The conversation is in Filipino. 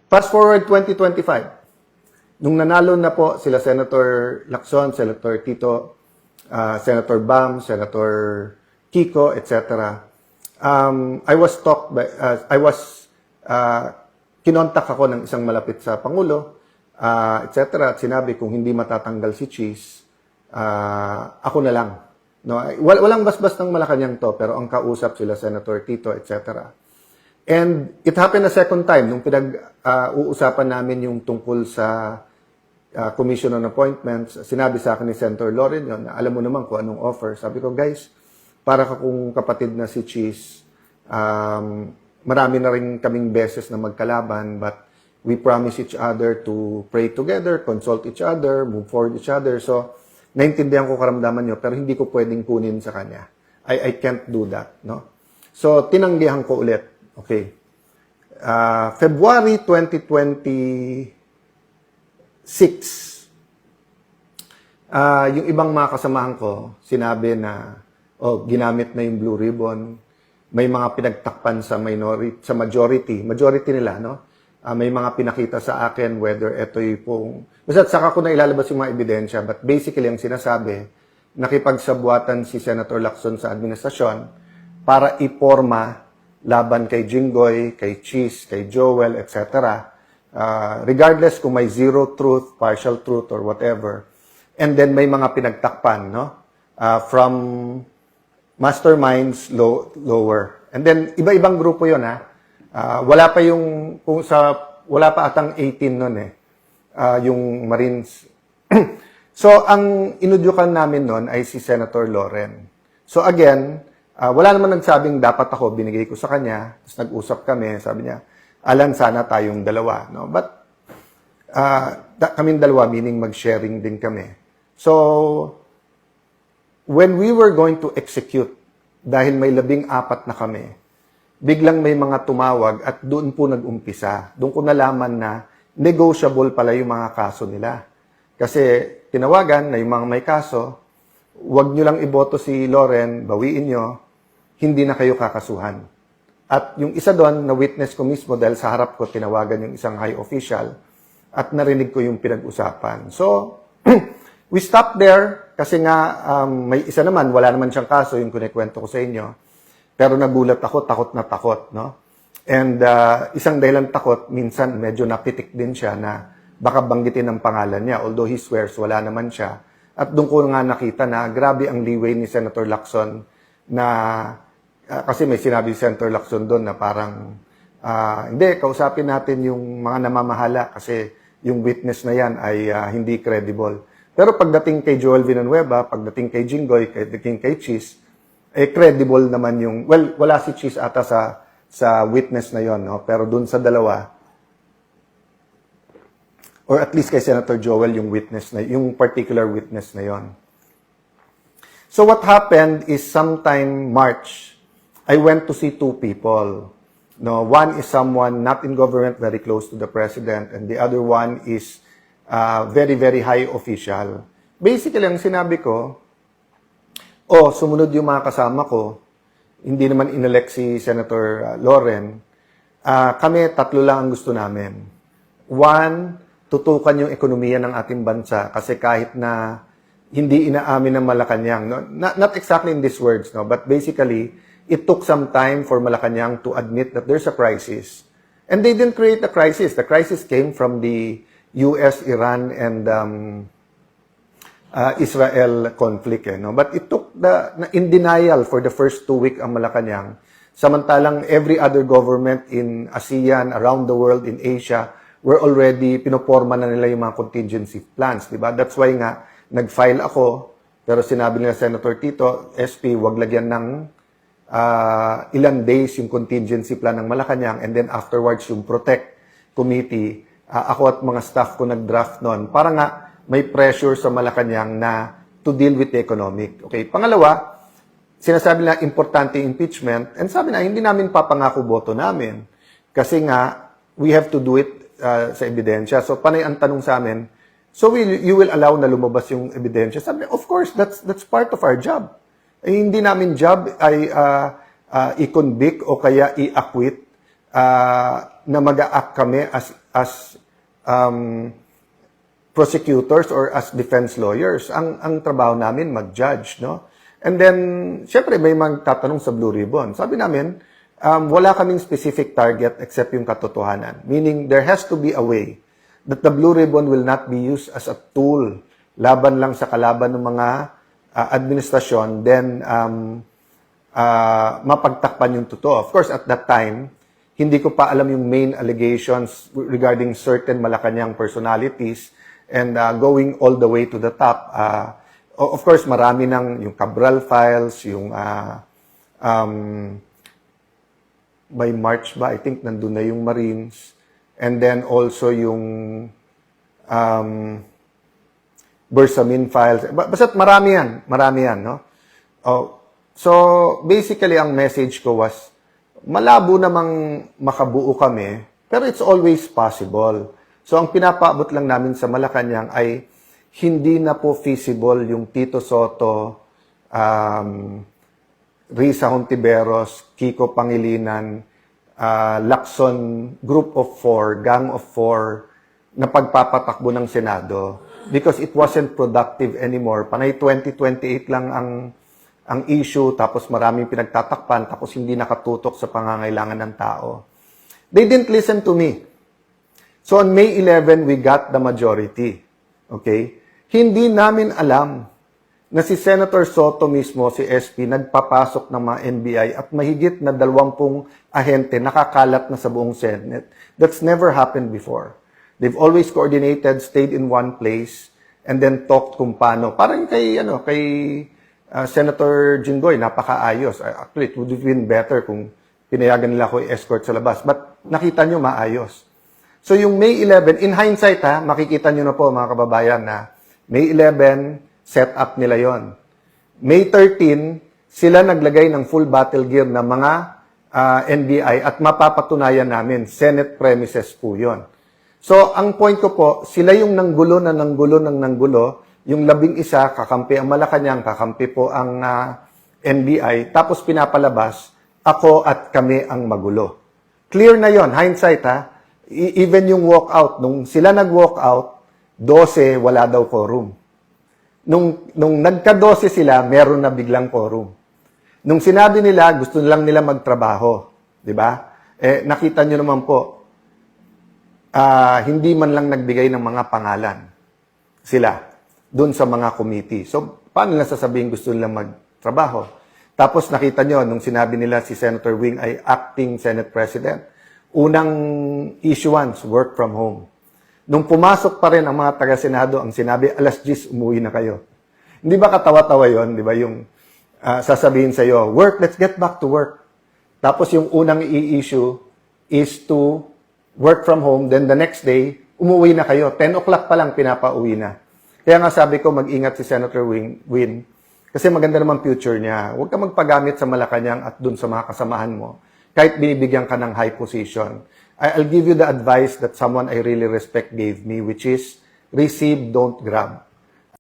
Fast forward 2025. Nung nanalo na po sila Senator Lacson, Senator Tito, Senator Bam, Senator Kiko, etc. I was talked by, kinontak ako ng isang malapit sa Pangulo, etc. At sinabi kung hindi matatanggal si Cheese, ako na lang. No, walang basbas ng Malacanang to, pero ang kausap sila Senator Tito, etc. And it happened a second time nung pinag-uusapan namin yung tungkol sa Commission on Appointments. Sinabi sa akin ni Senator Loren yun, na alam mo naman kung anong offer. Sabi ko, guys, para kung kapatid na si Cheese, marami na rin kaming beses na magkalaban, but we promise each other to pray together, consult each other, move forward each other. So, naintindihan ko karamdaman nyo, pero hindi ko pwedeng kunin sa kanya. I can't do that. No? So, tinanggihan ko ulit. Okay. February 2026, yung ibang mga kasamahan ko, sinabi na, ginamit na yung blue ribbon, may mga pinagtakpan sa majority nila, no? May mga pinakita sa akin whether ito yung basta saka ko na ilalabas yung mga ebidensya, but basically ang sinasabi, nakipagsabuatan si Senator Lacson sa administrasyon para iporma laban kay Jinggoy, kay Cheese, kay Joel, etc. Regardless kung may zero truth, partial truth, or whatever. And then may mga pinagtakpan, no? From masterminds lower. And then iba-ibang grupo 'yon, ha. Wala pa atang 18 noon yung Marines. So ang inudyukan namin noon ay si Senator Loren. So again, wala naman nagsabing dapat ako, binigay ko sa kanya, tapos nag-usap kami, sabi niya, Alan, sana tayong dalawa. No? But, kaming dalawa, meaning mag-sharing din kami. So, when we were going to execute, dahil may 14 na kami, biglang may mga tumawag at doon po nag-umpisa. Doon ko nalaman na negotiable pala yung mga kaso nila. Kasi tinawagan na yung mga may kaso, wag nyo lang iboto si Loren, bawiin nyo, hindi na kayo kakasuhan. At yung isa doon, na witness ko mismo dahil sa harap ko tinawagan yung isang high official at narinig ko yung pinag-usapan. So, we stopped there kasi nga may isa naman, wala naman siyang kaso, yung kunikwento ko sa inyo. Pero nagulat ako, takot na takot. No? And isang dahilan takot, minsan medyo napitik din siya na baka banggitin ang pangalan niya. Although he swears, wala naman siya. At doon ko nga nakita na grabe ang leeway ni Senator Lacson na kasi may sinabi si Senator Lacson doon na parang hindi, kausapin natin yung mga namamahala kasi yung witness na yan ay hindi credible. Pero pagdating kay Joel Villanueva, pagdating kay Jinggoy, pagdating kay Cheese, credible naman yung, well, wala si Cheese ata sa witness na yon, no? Pero doon sa dalawa, or at least kay Senator Joel yung witness na yung particular witness na yon. So what happened is sometime March, I went to see two people. No, one is someone not in government, very close to the president, and the other one is very, very high official. Basically, ang sinabi ko, sumunod yung mga kasama ko, hindi naman inelect si Senator Loren, kami tatlo lang ang gusto namin. One, tutukan yung ekonomiya ng ating bansa kasi kahit na hindi inaamin ng Malacanang, no? Not exactly in these words, no? But basically, it took some time for Malacanang to admit that there's a crisis. And they didn't create the crisis. The crisis came from the US, Iran, and Israel conflict. No? But it took in denial for the first 2 weeks ang Malacanang. Samantalang every other government in ASEAN, around the world, in Asia, were already, pinoporma na nila yung mga contingency plans. Diba? That's why nga, nag-file ako, pero sinabi nila Senator Tito, SP, wag lagyan ng ilang days yung contingency plan ng Malacanang, and then afterwards yung Protect Committee, ako at mga staff ko nag-draft nun, para nga may pressure sa Malacanang na to deal with the economic. Okay, pangalawa, sinasabi na importante impeachment, and sabi na, hindi namin papangako boto namin, kasi nga, we have to do it sa ebidensya. So, panay ang tanong sa amin, so you will allow na lumabas yung ebidensya? Sabi, of course, that's part of our job. Hindi namin job ay i-convict o kaya i-acquit na mag-a-act kami as prosecutors or as defense lawyers. Ang trabaho namin mag-judge, no? And then, syempre may magtatanong sa Blue Ribbon. Sabi namin, wala kaming specific target except yung katotohanan. Meaning, there has to be a way that the Blue Ribbon will not be used as a tool laban lang sa kalaban ng mga administrasyon, then mapagtakpan yung totoo. Of course, at that time, hindi ko pa alam yung main allegations regarding certain Malacanang personalities and going all the way to the top. Of course, marami ng yung Cabral files, yung by March ba, I think nandun na yung Marines. And then also yung Bersamin files. Basta't marami yan, no? So, basically, ang message ko was, malabo namang makabuo kami, pero it's always possible. So, ang pinapaabot lang namin sa Malacanang ay hindi na po feasible yung Tito Soto, Risa Hontiveros, Kiko Pangilinan, Lacson Group of 4, Gang of 4, na pagpapatakbo ng Senado because it wasn't productive anymore. Panay 2028 lang ang issue, tapos maraming pinagtatakpan, tapos hindi nakatutok sa pangangailangan ng tao. They didn't listen to me. So on May 11, we got the majority. Okay? Hindi namin alam na si Senator Soto mismo, si SP, nagpapasok ng mga NBI at mahigit na 20 ahente nakakalat na sa buong Senate. That's never happened before. They've always coordinated, stayed in one place, and then talked kung paano. Parang kay Senator Jinggoy, napakaayos. Actually, it would have been better kung pinayagan nila ako i-escort sa labas. But nakita nyo, maayos. So yung May 11, in hindsight makikita nyo na po mga kababayan na May 11, set up nila yon. May 13, sila naglagay ng full battle gear na mga NBI at mapapatunayan namin, Senate premises po yon. So, ang point ko po, sila yung nanggulo, yung 11 kakampi ang Malacanang, kakampi po ang NBI, tapos pinapalabas, ako at kami ang magulo. Clear na yon, hindsight even yung walkout, nung sila nag-walkout, 12, wala daw quorum. Nung nagka-12 sila, meron na biglang quorum. Nung sinabi nila, gusto lang nila magtrabaho. Di ba? Nakita nyo naman po, hindi man lang nagbigay ng mga pangalan sila doon sa mga committee. So, paano nila sasabihin gusto nilang magtrabaho? Tapos nakita nyo, nung sinabi nila si Senator Wing ay acting Senate President, unang issuance, work from home. Nung pumasok pa rin ang mga taga-Senado, ang sinabi, 10:00, umuwi na kayo. Hindi ba katawa-tawa yon? Di ba yung sasabihin sa'yo, work, let's get back to work. Tapos yung unang i-issue is to work from home, then the next day, umuwi na kayo. 10 o'clock pa lang, pinapauwi na. Kaya nga sabi ko, mag-ingat si Senator Win, kasi maganda naman future niya. Huwag ka magpagamit sa Malacanang at dun sa mga kasamahan mo, kahit binibigyan ka ng high position. I'll give you the advice that someone I really respect gave me, which is, receive, don't grab.